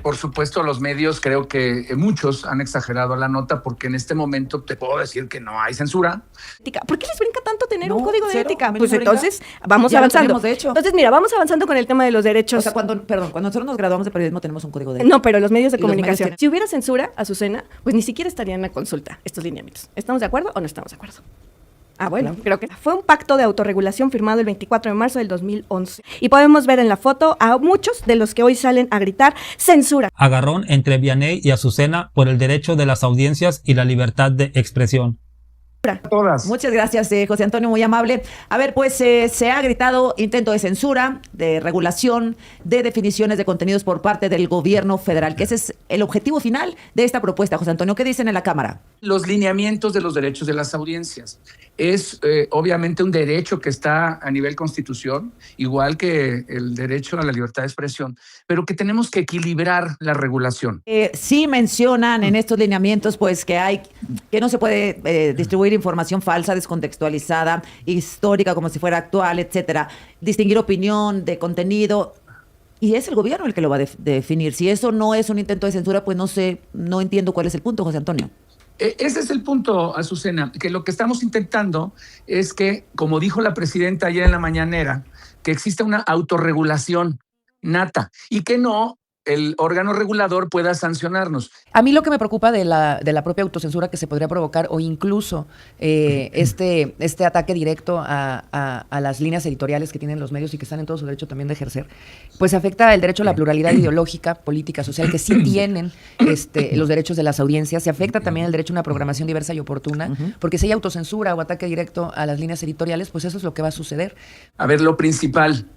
Por supuesto, los medios, creo que muchos han exagerado la nota, porque en este momento te puedo decir que no hay censura. ¿Por qué les brinca tanto tener un código de cero, ética? a mí no Pues me brinca. entonces vamos Ya lo avanzando. tenemos, de hecho. Entonces, mira, vamos avanzando con el tema de los derechos. O sea, cuando nosotros nos graduamos de periodismo tenemos un código de ética. No, pero los medios de Y los medios comunicación. tienen- Si hubiera censura, Azucena, pues ni siquiera estarían en la consulta estos lineamientos. ¿Estamos de acuerdo o no estamos de acuerdo? Ah, bueno, creo que fue un pacto de autorregulación firmado el 24 de marzo del 2011. Y podemos ver en la foto a muchos de los que hoy salen a gritar censura. Agarrón entre Vianney y Azucena por el derecho de las audiencias y la libertad de expresión. Todas. Muchas gracias, José Antonio, muy amable. A ver, pues se ha gritado intento de censura, de regulación, de definiciones de contenidos por parte del gobierno federal, que ese es el objetivo final de esta propuesta. José Antonio, ¿qué dicen en la Cámara? Los lineamientos de los derechos de las audiencias. Es obviamente un derecho que está a nivel Constitución, igual que el derecho a la libertad de expresión, pero que tenemos que equilibrar la regulación. Sí mencionan en estos lineamientos pues que no se puede distribuir información falsa, descontextualizada, histórica como si fuera actual, etcétera. Distinguir opinión de contenido. Y es el gobierno el que lo va a definir. Si eso no es un intento de censura, pues no entiendo cuál es el punto, José Antonio. Ese es el punto, Azucena, que lo que estamos intentando es que, como dijo la presidenta ayer en la mañanera, que exista una autorregulación nata y que no el órgano regulador pueda sancionarnos. A mí lo que me preocupa de la propia autocensura que se podría provocar, o incluso este ataque directo a las líneas editoriales que tienen los medios y que están en todo su derecho también de ejercer, pues afecta el derecho a la pluralidad ideológica, política, social, que sí tienen los derechos de las audiencias. Se afecta también el derecho a una programación diversa y oportuna, porque si hay autocensura o ataque directo a las líneas editoriales, pues eso es lo que va a suceder. A ver, lo principal,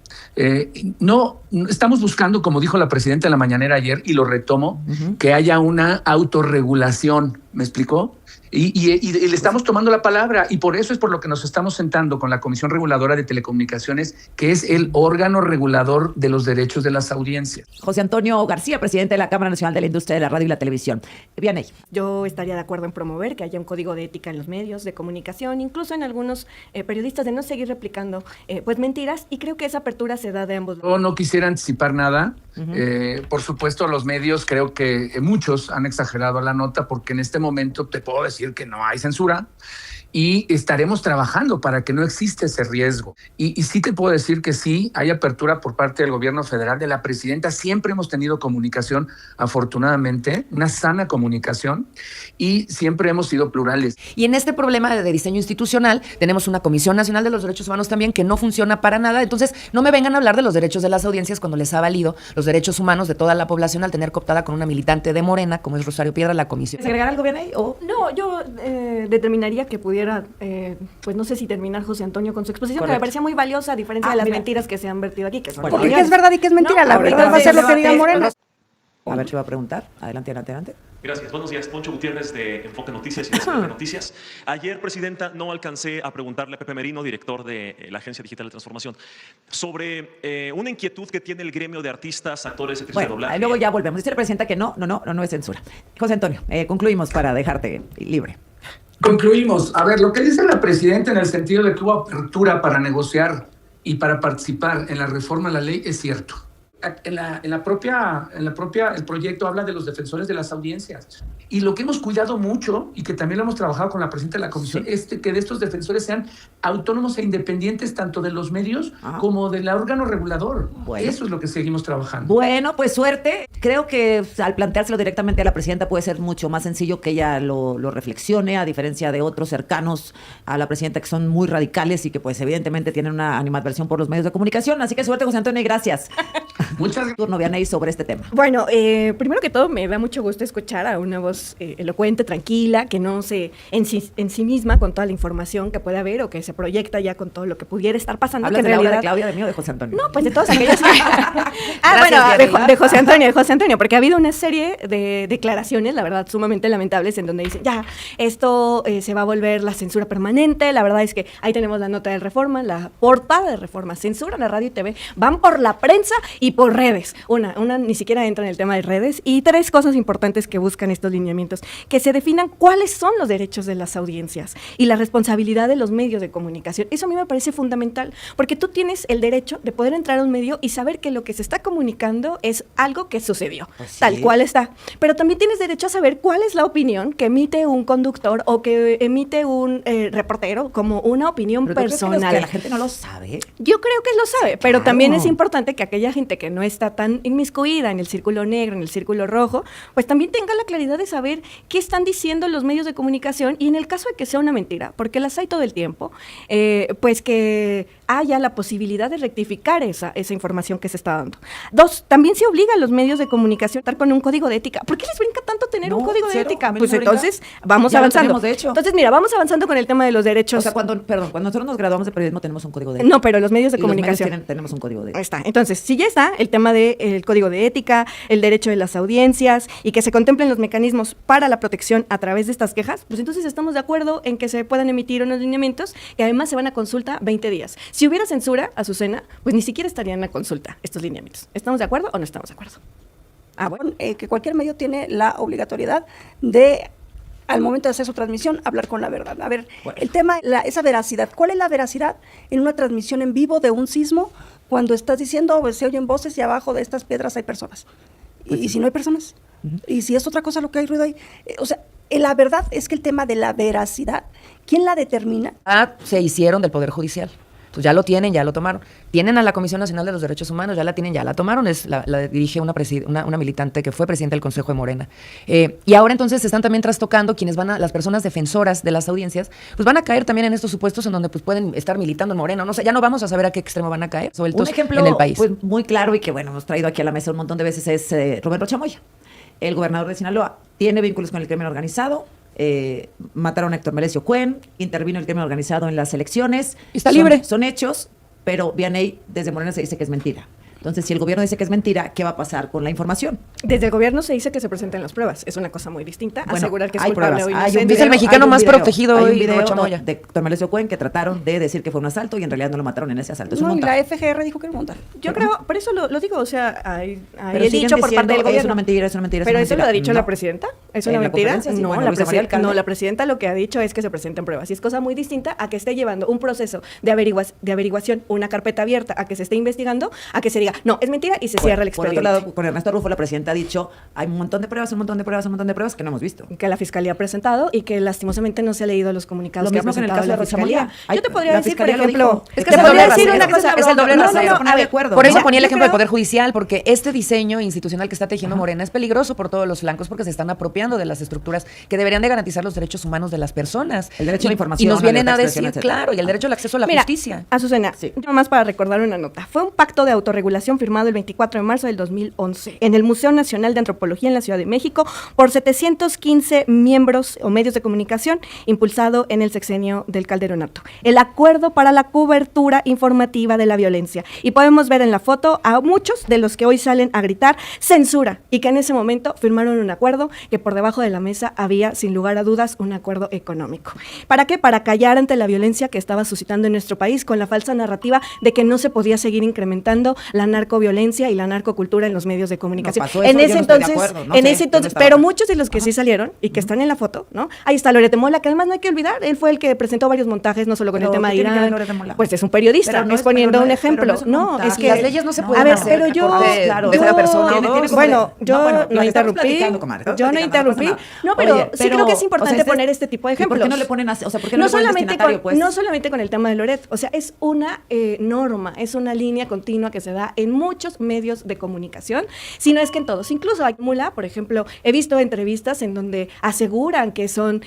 no estamos buscando, como dijo la presidenta en la mañanera ayer, y lo retomo, que haya una autorregulación, ¿me explicó? Y le estamos tomando la palabra, y por eso es por lo que nos estamos sentando con la Comisión Reguladora de Telecomunicaciones, que es el órgano regulador de los derechos de las audiencias. José Antonio García, presidente de la Cámara Nacional de la Industria de la Radio y la Televisión. Vianney. Yo estaría de acuerdo en promover que haya un código de ética en los medios de comunicación, incluso en algunos periodistas, de no seguir replicando pues mentiras, y creo que esa apertura se da de ambos lados. Yo no quisiera anticipar nada. Por supuesto, los medios, creo que muchos han exagerado la nota, porque en este momento te puedo decir que no hay censura, y estaremos trabajando para que no exista ese riesgo. Y sí te puedo decir que sí hay apertura por parte del gobierno federal, de la presidenta. Siempre hemos tenido comunicación, afortunadamente, una sana comunicación, y siempre hemos sido plurales. Y en este problema de diseño institucional tenemos una Comisión Nacional de los Derechos Humanos también que no funciona para nada. Entonces, no me vengan a hablar de los derechos de las audiencias cuando les ha valido los derechos humanos de toda la población al tener cooptada con una militante de Morena, como es Rosario Piedra, la comisión. ¿Quieres agregar algo, Vianney? No, yo determinaría que pudiera, pues no sé si terminar José Antonio con su exposición, Correcto. que me parecía muy valiosa, a diferencia de las mira. mentiras que se han vertido aquí, que son Bueno, porque ¿qué es verdad y que es mentira? La verdad va a ser lo que diga Morena. A ver, te va a preguntar. Adelante. Gracias. Buenos días. Poncho Gutiérrez de Enfoque Noticias y de Ciudad de Noticias. Ayer, Presidenta, no alcancé a preguntarle a Pepe Merino, director de la Agencia Digital de Transformación, sobre una inquietud que tiene el gremio de artistas, actores, actrices de Bueno, doblaje. luego ya volvemos. Dice la presidenta que no es censura. José Antonio, concluimos para dejarte libre. Concluimos. A ver, lo que dice la presidenta en el sentido de que hubo apertura para negociar y para participar en la reforma a la ley es cierto. En la propia, el proyecto habla de los defensores de las audiencias. Y lo que hemos cuidado mucho, y que también lo hemos trabajado con la presidenta de la comisión, es que de estos defensores sean autónomos e independientes, tanto de los medios como del órgano regulador. Bueno. Eso es lo que seguimos trabajando. Bueno, pues suerte. Creo que al planteárselo directamente a la presidenta puede ser mucho más sencillo que ella lo reflexione, a diferencia de otros cercanos a la presidenta que son muy radicales y que pues evidentemente tienen una animadversión por los medios de comunicación. Así que suerte, José Antonio, y gracias. Muchas gracias. Turno, Vianney, sobre este tema. Bueno, primero que todo me da mucho gusto escuchar a una voz elocuente, tranquila, que no se en sí misma con toda la información que puede haber o que se proyecta ya con todo lo que pudiera estar pasando. ¿Hablas que de en Laura, realidad, de Claudia, de mí o de José Antonio? No, pues de todos aquellos que... Gracias, de José Antonio, porque ha habido una serie de declaraciones, la verdad, sumamente lamentables, en donde dicen, ya, esto se va a volver la censura permanente. La verdad es que ahí tenemos la nota de Reforma, la portada de Reforma, censura la radio y TV, van por la prensa y tipo redes. Una ni siquiera entra en el tema de redes. Y 3 cosas importantes que buscan estos lineamientos: que se definan cuáles son los derechos de las audiencias y la responsabilidad de los medios de comunicación. Eso a mí me parece fundamental, porque tú tienes el derecho de poder entrar a un medio y saber que lo que se está comunicando es algo que sucedió, tal cual está. Pero también tienes derecho a saber cuál es la opinión que emite un conductor o que emite un reportero como una opinión personal. Que la gente no lo sabe. Yo creo que lo sabe, pero Claro. también es importante que aquella gente que no está tan inmiscuida en el círculo negro, en el círculo rojo, pues también tenga la claridad de saber qué están diciendo los medios de comunicación, y en el caso de que sea una mentira, porque las hay todo el tiempo, pues que haya la posibilidad de rectificar esa información que se está dando. 2, también se obliga a los medios de comunicación a estar con un código de ética. ¿Por qué les brinca tanto tener un código de cero, ética? a mí Pues no me brinca. entonces vamos Ya lo avanzando. tenemos, de hecho. Entonces, mira, vamos avanzando con el tema de los derechos. O sea, cuando nosotros nos graduamos de periodismo tenemos un código de ética. No, pero los medios de Y los medios comunicación. tenemos un código de Ahí ética. está. Entonces, si ya está el tema del código de ética, el derecho de las audiencias y que se contemplen los mecanismos para la protección a través de estas quejas, pues entonces estamos de acuerdo en que se puedan emitir unos lineamientos que además se van a consulta 20 días. Si hubiera censura, Azucena, pues ni siquiera estarían a consulta estos lineamientos. ¿Estamos de acuerdo o no estamos de acuerdo? Ah, bueno. Que cualquier medio tiene la obligatoriedad de, al momento de hacer su transmisión, hablar con la verdad. A ver, Bueno. el tema, esa veracidad. ¿Cuál es la veracidad en una transmisión en vivo de un sismo cuando estás diciendo, pues, se oyen voces y abajo de estas piedras hay personas? ¿Y si no hay personas? ¿Y si es otra cosa lo que hay ruido ahí? O sea, la verdad es que el tema de la veracidad, ¿quién la determina? Se hicieron del Poder Judicial. Pues ya lo tienen, ya lo tomaron. Tienen a la Comisión Nacional de los Derechos Humanos, ya la tienen, ya la tomaron. La dirige una militante que fue presidenta del Consejo de Morena. Y ahora entonces se están también trastocando quienes las personas defensoras de las audiencias, pues van a caer también en estos supuestos en donde pues pueden estar militando en Morena. No sé, ya no vamos a saber a qué extremo van a caer, sueltos Un ejemplo en el país. pues, muy claro y que, bueno, hemos traído aquí a la mesa un montón de veces es Rubén Rocha Moya, el gobernador de Sinaloa. Tiene vínculos con el crimen organizado. Mataron a Héctor Melesio Cuen, intervino el crimen organizado en las elecciones. Está libre. Son hechos, pero Vianey desde Morena se dice que es mentira. Entonces, si el gobierno dice que es mentira, ¿qué va a pasar con la información? Desde el gobierno se dice que se presenten las pruebas. Es una cosa muy distinta. Bueno, Asegurar que es hay culpable pruebas, o hay un inocente. Es el video, mexicano hay un más video, protegido hay un hoy, video Rocha Moya. de Héctor Melesio Cuen que trataron de decir que fue un asalto y en realidad no lo mataron en ese asalto. Es un No, y montaje. la FGR dijo que era un montaje. Yo creo, por eso lo digo, o sea, hay Pero el siguen dicho por parte diciendo, del gobierno. Es una mentira, es una mentira. es Pero una eso lo mentira. ha dicho No. la presidenta. ¿Es En una la mentira? conferencia, sí. No, Bueno, la Luisa María Alcalde. no, la presidenta lo que ha dicho es que se presenten pruebas. Y es cosa muy distinta a que esté llevando un proceso de averiguación, una carpeta abierta, a que se esté investigando, a que se diga, no, es mentira y se cierra el Por expediente. otro lado, con Ernesto Rufo, la presidenta ha dicho, hay un montón de pruebas, un montón de pruebas, un montón de pruebas que no hemos visto. Que la fiscalía ha presentado y que lastimosamente no se ha leído los comunicados Lo que ha mismo que en el presentado caso de la Rocha fiscalía. Moya. Yo te podría La decir, por fiscalía lo ejemplo, dijo. Es que te es el podría doble decir rasero, una es que cosa, es el doble no, rasero. no, no, a ver, Por eso mira, ponía el yo ejemplo del creo- Poder Judicial, porque este diseño institucional que está tejiendo Morena es peligroso por todos los flancos, porque se están apropiando de las estructuras que deberían de garantizar los derechos humanos de las personas. El derecho a la información, Y nos vienen la a libertad de decir, expresión, etcétera. claro, y el derecho al acceso a la Mira, justicia. Azucena, Sí. yo más para recordar una nota. Fue un pacto de autorregulación firmado el 24 de marzo del 2011 en el Museo Nacional de Antropología en la Ciudad de México por 715 miembros o medios de comunicación, impulsado en el sexenio del Calderonato. El acuerdo para la cobertura informativa de la violencia. Y podemos ver en la foto a muchos de los que hoy salen a gritar censura y que en ese momento firmaron un acuerdo que por debajo de la mesa había, sin lugar a dudas, un acuerdo económico. ¿Para qué? Para callar ante la violencia que estaba suscitando en nuestro país con la falsa narrativa de que no se podía seguir incrementando la narcoviolencia y la narcocultura en los medios de comunicación. No pasó eso, en yo ese no estoy de entonces, acuerdo, no en sé, ese yo no entonces, estaba pero acá. muchos de los que sí salieron y que están en la foto, ¿no? Ahí está Loret de Mola, que además no hay que olvidar, él fue el que presentó varios montajes, no solo con Pero, el tema ¿qué de tiene que ver Irán. Loret de Mola? Pues es un periodista, Pero no es- exponiendo pero no un es- pero ejemplo. no es un No, montaje. es que Las leyes no se a pueden ver, hacer pero yo claro, de cada persona. Tiene como bueno, de- yo no, bueno, no lo que estamos interrumpí, platicando, comadre, estamos yo no platicando, interrumpí. pasa nada. No, pero Oye, sí creo que es importante este- poner este tipo de ¿y por qué ejemplos. no le ponen así? O sea, ¿por qué no No le ponen solamente, destinatario, pues? no solamente con el tema de Loret, o sea, es una norma, es una línea continua que se da en muchos medios de comunicación, sino es que en todos. Incluso hay Mula, por ejemplo, he visto entrevistas en donde aseguran que son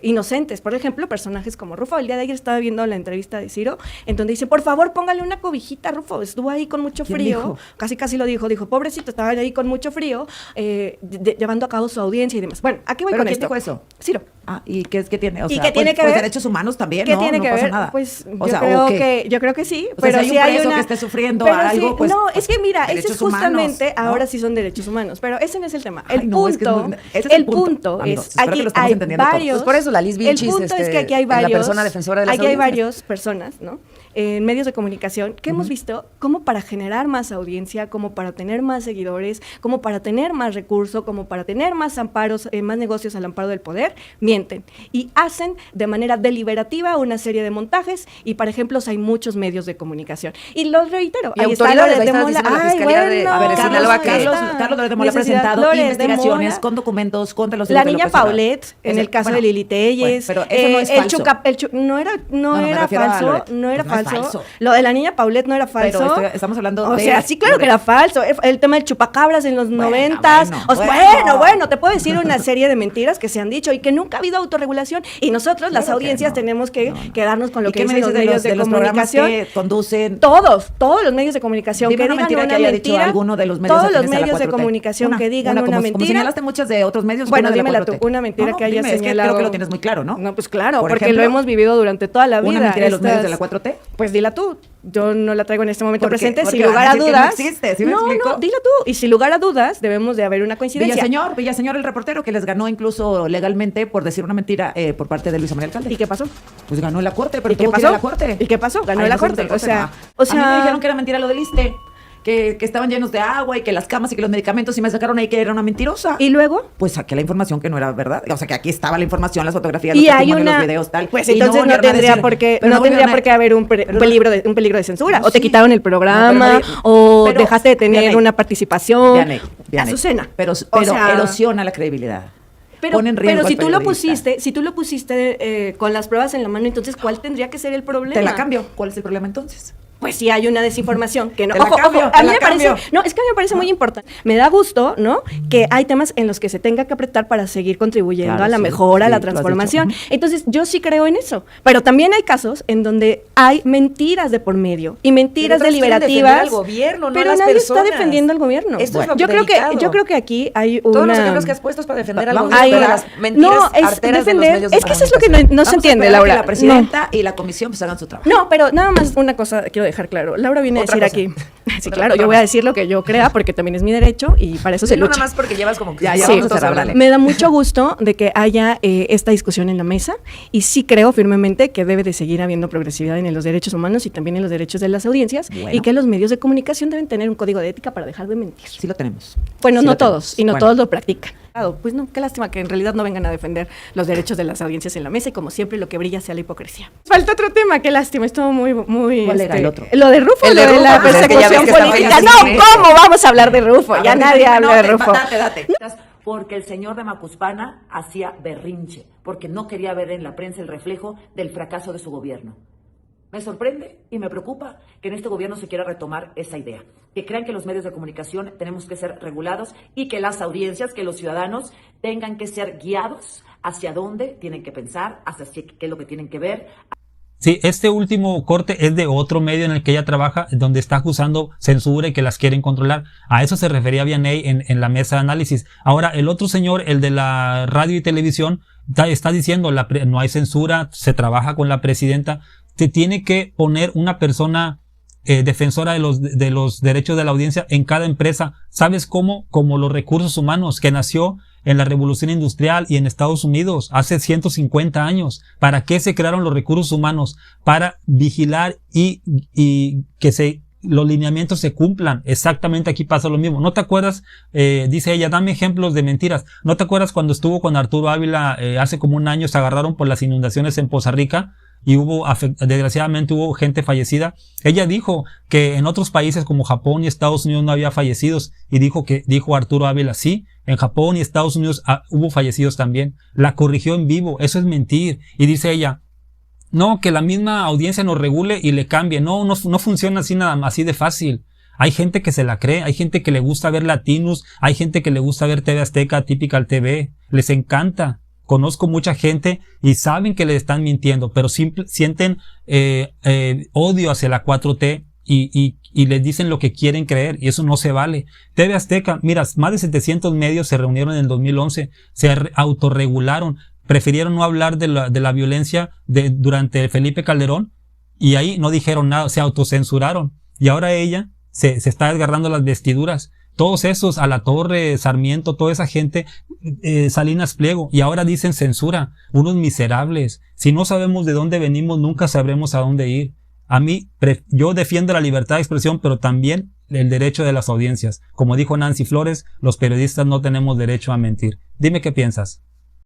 inocentes. Por ejemplo, personajes como Rufo. El día de ayer estaba viendo la entrevista de Ciro, en donde dice, por favor, póngale una cobijita a Rufo. Estuvo ahí con mucho ¿Quién frío. dijo? Casi lo dijo. Dijo, pobrecito, estaba ahí con mucho frío, llevando a cabo su audiencia y demás. Bueno, ¿a qué voy ¿Pero con quién esto? dijo eso? Ciro. ¿y qué es que tiene? O ¿Y sea, qué tiene que pues ver? derechos humanos también, ¿Qué ¿no? tiene No que pasa ver? nada. Pues O yo, sea, creo ¿o qué? que, yo creo que sí, O sea, pero si hay sí un hay preso una... que esté sufriendo pero algo, sí, pues, no, pues, es que mira, ese es derechos humanos, justamente, ¿no? ahora sí son derechos humanos, pero ese no es el tema. Ay, El no, punto, es que no, ese es el punto, amigos. Espero que aquí lo estamos hay entendiendo todos. varios... Pues por eso la Liz Vilchis, el punto es que aquí hay la varios... persona defensora de las aquí hay audiencias. varias personas, ¿no? En medios de comunicación que hemos visto cómo para generar más audiencia, como para tener más seguidores, como para tener más recursos, como para tener más amparos, más negocios al amparo del poder, mienten y hacen de manera deliberativa una serie de montajes y, por ejemplo, hay muchos medios de comunicación. Y los reitero, Y ahí está autoridades, Loret ahí de está Mola. diciendo la Ay, Fiscalía de- bueno, a ver, Sinaloa, que- Carlos Loret de Mola ha Necesidad. presentado Loret de investigaciones Mola. con documentos contra los La hijos de niña López Obrador. Paulet, en Ese- el caso bueno, de Lili Telles, bueno, pero eso no es falso. no era, me era refiero a falso, Loret. no era Pues no es falso. falso. Lo de la niña Paulet no era Pero falso. estamos hablando o de sea, sí, claro que Loret. era falso. El tema del chupacabras en los Bueno, 90s. bueno. Bueno, te puedo decir una serie de mentiras que se han dicho y que nunca ha habido autorregulación. Y nosotros, las Claro que audiencias, no. tenemos que quedarnos con lo ¿Y que qué me dicen los dices medios de los programas comunicación. que conducen? Todos los medios de comunicación Dime que una digan mentira una que haya dicho mentira. alguno de los medios todos los afines a la medios de 4T. comunicación que digan una como mentira. señalaste muchas de otros medios. Bueno, una de la dímela tú, 4T. una mentira que hayas dime, es que señalado. creo que lo tienes muy claro, ¿no? No, pues claro, Por porque ejemplo, lo hemos vivido durante toda la vida. una mentira de los medios de la Estas- 4T. Pues dila tú. Yo no la traigo en este momento Porque- presente. porque Sin van lugar a a decir que no dudas. existe, ¿sí me explico? no, dila tú. Y sin lugar a dudas, debemos de haber una coincidencia. Villaseñor, el reportero, que les ganó incluso legalmente por decir una mentira por parte de Luis Manuel Alcalde. ¿Y qué pasó? Pues ganó en la corte, pero ¿Y qué tuvo que ir pasó? a la corte. ¿Y qué pasó? Ganó Ay, en la no sé, corte. no sé, O a sea, mí me dijeron que era mentira lo del ISSSTE, que estaban llenos de agua y que las camas y que los medicamentos, y me sacaron ahí que era una mentirosa. ¿Y luego? Pues saqué la información que no era verdad. O sea, que aquí estaba la información, las fotografías, Y los hay testimonios, una, los videos, tal. pues Y entonces no volvieron a tendría decir- por qué, pero no tendría volvieron a- por qué haber un pero- peligro de censura. No, O te sí. quitaron el programa, No, pero- o pero- dejaste de tener Vianey, una participación. Vianey. Azucena. Pero O sea, erosiona la credibilidad. Pero, Pone en riesgo pero si al tú lo periodista. pusiste con las pruebas en la mano, entonces ¿cuál tendría que ser el problema? Te la cambio. ¿Cuál es el problema entonces? Pues si hay una desinformación que no. Te la cambio, a te mí la me parece, cambio. no, es que a mí me parece muy importante. Me da gusto, ¿no? Que hay temas en los que se tenga que apretar para seguir contribuyendo Claro, a la sí, mejora, a sí, la tú has transformación. dicho. Entonces, yo sí creo en eso. Pero también hay casos en donde hay mentiras de por medio y mentiras Pero otros quieren deliberativas. defender al gobierno, no pero a las nadie personas. está defendiendo al gobierno. Esto es lo yo delicado. creo que aquí hay una. Todos los ejemplos que has puesto es para defender al Vamos gobierno hay- de las mentiras no, es arteras de los defender, medios de es que eso es lo que comunicación. no se Vamos a entiende, esperar Laura. que la presidenta y la comisión pues hagan su trabajo. No, pero nada más una cosa quiero dejar claro. Laura viene a Otra decir cosa. aquí. Sí, claro, yo voy a decir lo que yo crea porque también es mi derecho y para eso se Sí, no lucha. nada más porque llevas como que Ya, Sí. vamos a todos cerrar, hablando. dale. Me da mucho gusto de que haya esta discusión en la mesa y sí creo firmemente que debe de seguir habiendo progresividad en los derechos humanos y también en los derechos de las audiencias Bueno. y que los medios de comunicación deben tener un código de ética para dejar de mentir. Sí lo tenemos. Bueno, Sí no lo todos tenemos. y no Bueno. todos lo practican. Pues no, qué lástima que en realidad no vengan a defender los derechos de las audiencias en la mesa y como siempre lo que brilla sea la hipocresía. Falta otro tema, qué lástima, estuvo muy ¿Cuál era el otro? Lo de Rufo, El lo de de Rufo, la pues es que ya persecución ves que está política. feliz, No, ¿sí? ¿cómo vamos a hablar de Rufo? A Ya ver, nadie dime, habla no, de te- Rufo. Date. Porque el señor de Macuspana hacía berrinche, porque no quería ver en la prensa el reflejo del fracaso de su gobierno. Me sorprende y me preocupa que en este gobierno se quiera retomar esa idea, que crean que los medios de comunicación tenemos que ser regulados y que las audiencias, que los ciudadanos tengan que ser guiados hacia dónde tienen que pensar, hacia qué es lo que tienen que ver. Sí, este último corte es de otro medio en el que ella trabaja, donde está acusando censura y que las quieren controlar. A eso se refería Vianey en la mesa de análisis. Ahora, el otro señor, el de la radio y televisión, está diciendo no hay censura, se trabaja con la presidenta. Se tiene que poner una persona defensora de los derechos de la audiencia en cada empresa. ¿Sabes cómo? Como los recursos humanos, que nació en la Revolución Industrial y en Estados Unidos hace 150 años. ¿Para qué se crearon los recursos humanos? Para vigilar y que los lineamientos se cumplan. Exactamente aquí pasa lo mismo. ¿No te acuerdas? Dice ella, dame ejemplos de mentiras. ¿No te acuerdas cuando estuvo con Arturo Ávila hace como un año, se agarraron por las inundaciones en Poza Rica? Y desgraciadamente hubo gente fallecida. Ella dijo que en otros países como Japón y Estados Unidos no había fallecidos, y dijo Arturo Ávila, sí, en Japón y Estados Unidos hubo fallecidos también. La corrigió en vivo, eso es mentir. Y dice ella, no, que la misma audiencia nos regule y le cambie. No funciona así nada más, así de fácil. Hay gente que se la cree, hay gente que le gusta ver Latinos, hay gente que le gusta ver TV Azteca, Typical TV, les encanta. Conozco mucha gente y saben que le están mintiendo, pero sienten odio hacia la 4T y les dicen lo que quieren creer, y eso no se vale. TV Azteca, mira, más de 700 medios se reunieron en el 2011, se autorregularon, Prefirieron no hablar de la violencia durante Felipe Calderón y ahí no dijeron nada, se autocensuraron. Y ahora ella se está desgarrando las vestiduras. Todos esos, Alatorre, Sarmiento, toda esa gente, Salinas Pliego, y ahora dicen censura, unos miserables. Si no sabemos de dónde venimos, nunca sabremos a dónde ir. A mí, yo defiendo la libertad de expresión, pero también el derecho de las audiencias. Como dijo Nancy Flores, los periodistas no tenemos derecho a mentir. Dime qué piensas.